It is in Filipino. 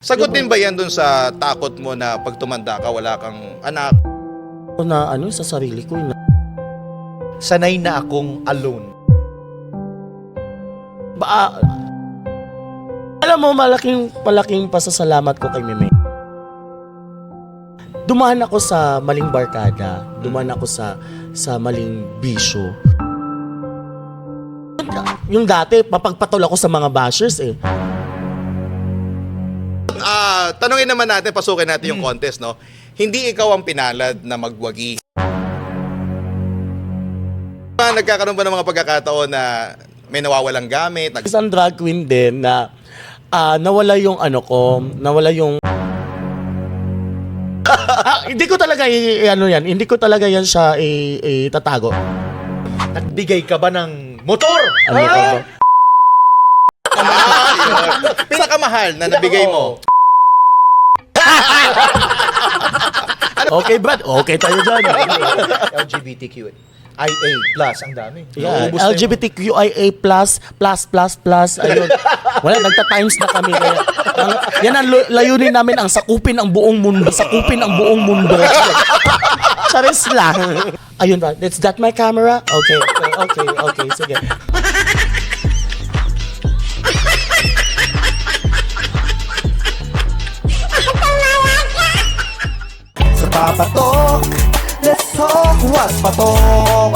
Sagot din ba yan dun sa takot mo na pag tumanda ka, wala kang anak? Na ano sa sarili ko. Sanay na akong alone. Alam mo, malaking pasasalamat ko kay Meme. Dumaan ako sa maling barkada. Dumaan ako sa maling bisyo. Yung dati, papagpatol ako sa mga bashers eh. Tanungin naman natin, pasukin natin yung contest, no? Hindi ikaw ang pinalad na magwagi. Nagkakaroon ba ng mga pagkakataon na may nawawalang gamit? Isang drag queen din na nawala yung ano ko, nawala yung... hindi ko talaga hindi ko talaga yan siya itatago. Nagbigay ka ba ng motor? Ano ka ba? Pinakamahal na nabigay mo. Okay, Brad. Okay tayo dyan. LGBTQ. IA plus, ang dami. Yeah, Naubos na yung- LGBTQIA++++, ayun. Wala, nagta-times na kami. Yan ang layunin namin, ang sakupin ang buong mundo. Sakupin ang buong mundo. Charis lang. Ayun ba? Is that my camera? Okay, sige. Sa papatok, let's talk, what's patok?